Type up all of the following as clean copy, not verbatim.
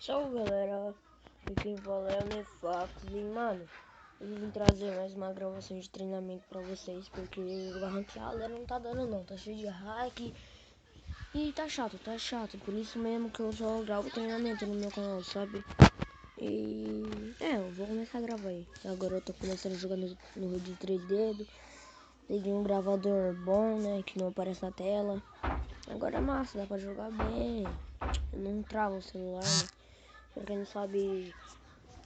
Salve galera, aqui quem fala é o Nefax e mano, eu vim trazer mais uma gravação de treinamento pra vocês, porque o ranqueada não tá dando não, tá cheio de hack e tá chato, por isso mesmo que eu só gravo treinamento no meu canal, sabe? Eu vou começar a gravar aí. Agora eu tô começando a jogar no Rio de 3 dedos, peguei um gravador bom, né, que não aparece na tela. Agora é massa, dá pra jogar bem, eu não travo o celular, né? Pra quem não sabe,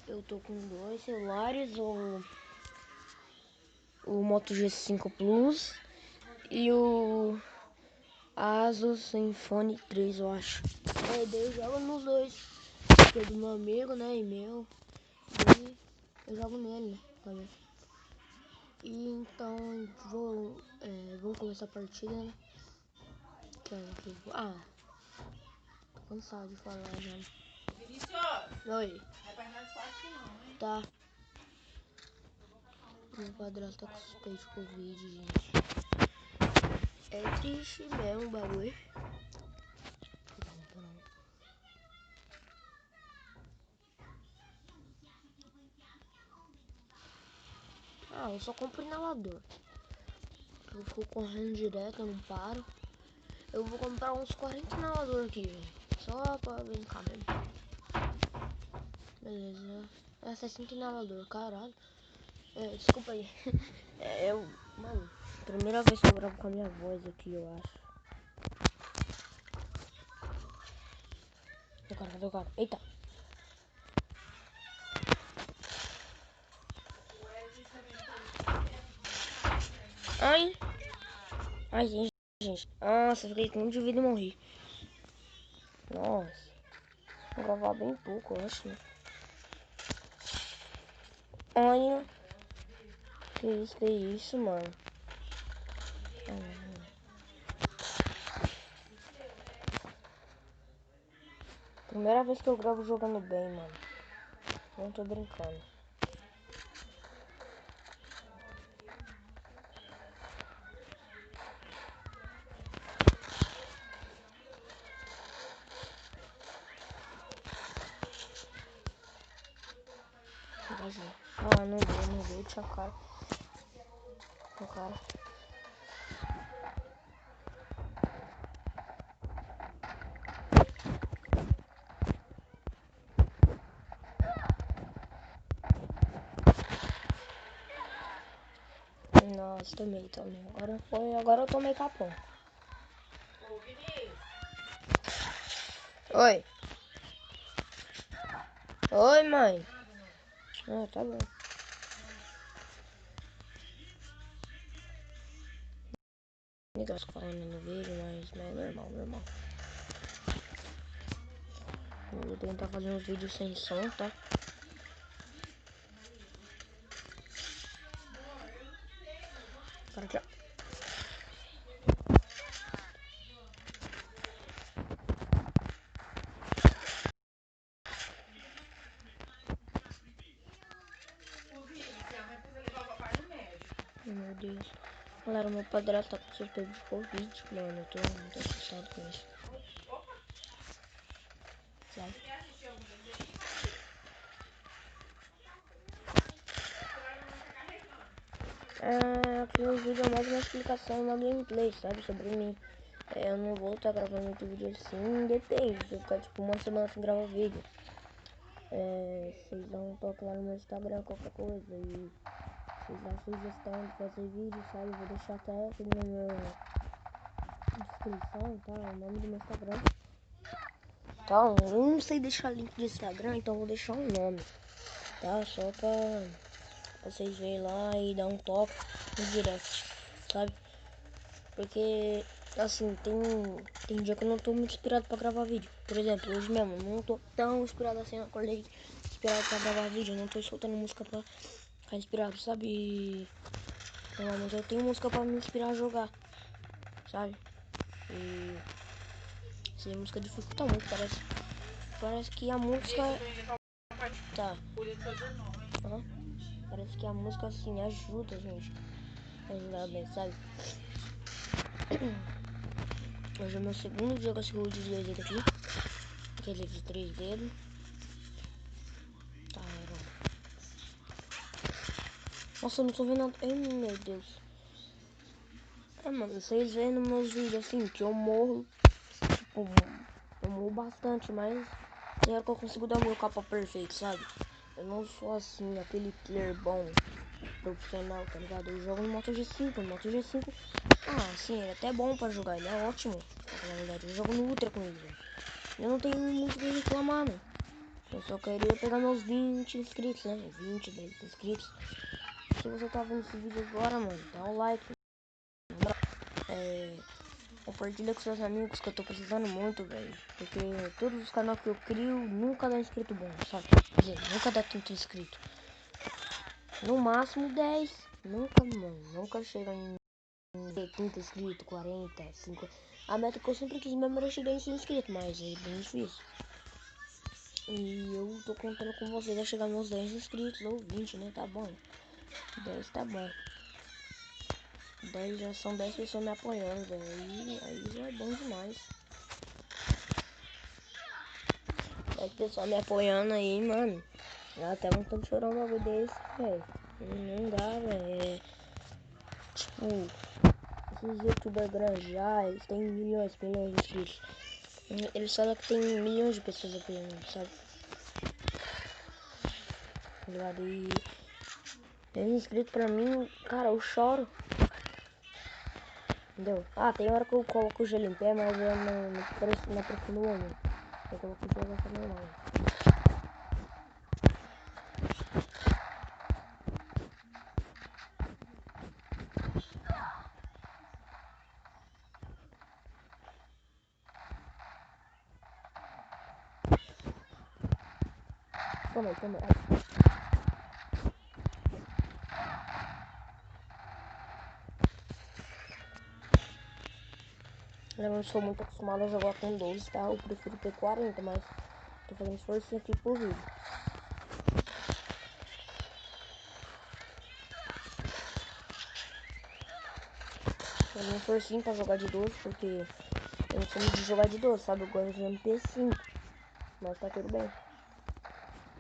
eu tô com dois celulares, o Moto G5 Plus e o Asus Zenfone 3, eu acho. Daí eu jogo nos dois, que é do meu amigo, né, e meu. E eu jogo nele, né, também. E então, vamos começar a partida, né. Tô cansado de falar já. Vinícius! Oi. Não é pra entrar no quarto não, hein? Tá. Meu padrasto tá com suspeito de Covid, gente. É triste mesmo o bagulho. Eu só compro inalador. Eu fico correndo direto, eu não paro. Eu vou comprar uns 40 inalador aqui, gente. Só pra brincar mesmo. Beleza. É 60 inalador, caralho. Desculpa aí. Mano, primeira vez que eu gravo com a minha voz aqui, eu acho. Cadê o cara? Eita. Ai, gente. Nossa, fiquei com muito de vida e morri. Nossa. Vou gravar bem pouco, eu acho, né? Olha. Que isso, mano? Primeira vez que eu gravo jogando bem, mano. Não tô brincando. Não deu, tinha cara. Nossa, tomei. Agora eu tomei capão. Ô, Vinícius! Oi. Oi, mãe. Tá bom. Negócio falando no vídeo, mas é normal. Eu vou tentar fazer uns vídeos sem som, tá? Cara, já. Ô, Vinícius, a mãe precisa levar o papai no médico. Meu Deus. Galera, meu padrasto tá com suspeito de Covid, mano. Eu tô muito assustado com isso. Opa! Sabe? Você quer assistir algum desenho, Matheus? O celular da mamãe tá carregando. Aqui o vídeo é mais uma explicação, uma gameplay, sabe? Sobre mim. Eu não vou estar gravando muito vídeo assim, depende. Se eu ficar tipo uma semana sem gravar vídeo. Vocês dão um toque lá no meu Instagram, qualquer coisa. E vocês dão sugestão de fazer vídeo, sabe? Eu vou deixar até aqui no meu descrição, tá? O nome do meu Instagram. Tá? Eu não sei deixar link do Instagram, então eu vou deixar um nome. Tá? Só pra vocês verem lá e dar um toque no direct, sabe? Porque, assim, tem dia que eu não tô muito inspirado pra gravar vídeo. Por exemplo, hoje mesmo, eu não tô tão inspirado assim, eu acordei inspirado pra gravar vídeo. Eu não tô soltando música pra ficar inspirado, sabe? Normalmente eu tenho música pra me inspirar a jogar, sabe? E essa música dificulta muito, parece que a música... Tá. Parece que a música, assim, ajuda a gente a jogar bem, sabe? Hoje é meu segundo dia com esse Rio de 2 dedos aqui. Aquele de 3 dedos. Nossa, eu não tô vendo nada. Ai, meu Deus. É, mano, vocês vêem nos meus vídeos assim, que eu morro. Tipo, eu morro bastante, mas tem hora que eu consigo dar o meu capa perfeito, sabe? Eu não sou assim, aquele player bom, profissional, tá ligado? Eu jogo no Moto G5, no Moto G5. Ah, sim, ele é até bom pra jogar, ele é ótimo. Na verdade, eu jogo no Ultra com ele, velho. Eu não tenho muito o que reclamar, né? Eu só queria pegar meus 20 inscritos, né? 20, 10 inscritos. Se você tá vendo esse vídeo agora, mano, dá um like. Compartilha com seus amigos que eu tô precisando muito, velho. Porque todos os canais que eu crio nunca dá inscrito bom, sabe? Quer dizer, nunca dá tanto inscrito. No máximo 10. Nunca, mano, nunca chega em 30 inscritos, 40, 50. A meta que eu sempre quis mesmo era chegar em 100 inscritos, mas é bem difícil. E eu tô contando com vocês a chegar nos 10 inscritos ou 20, né? Tá bom. 10 tá bom. 10 já são 10 pessoas me apoiando, velho. Aí já é bom demais. 10 pessoas me apoiando aí, mano. Já até vontade de chorar um bagulho desse, velho. Não dá, velho. Tipo, esses youtubers grandes já, eles têm milhões de inscritos. Eles falam que tem milhões de pessoas apoiando, sabe? Tá ligado? E tem inscrito pra mim, cara, eu choro. Entendeu? Ah, tem hora que eu coloco o gelo em pé, mas eu não aprofundo o olho. Eu coloco o gelo assim normal. Toma aí. Eu não sou muito acostumado a jogar com 12, tá? Eu prefiro ter 40, mas tô fazendo esforço aqui por vídeo. Fazendo um esforcinho pra jogar de 12, porque eu não sou muito de jogar de 12, sabe? Eu gosto de MP5, mas tá tudo bem.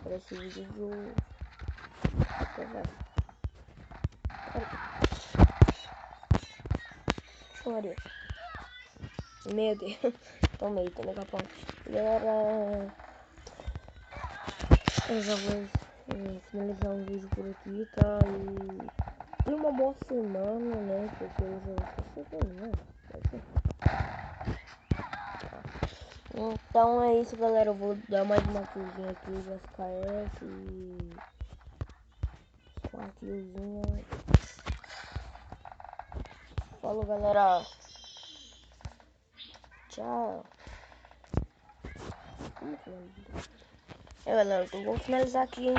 Para esse vídeo do... Maria. Meu Deus. Tomei capão. Galera, eu já vou finalizar o vídeo por aqui, tá? E uma boa semana, né? Porque eu já esqueci, né? Então é isso, galera. Eu vou dar mais uma killzinha aqui de SKS e... uma killzinha. Falou, galera. Tchau. Como que é, galera? Eu vou finalizar aqui, hein?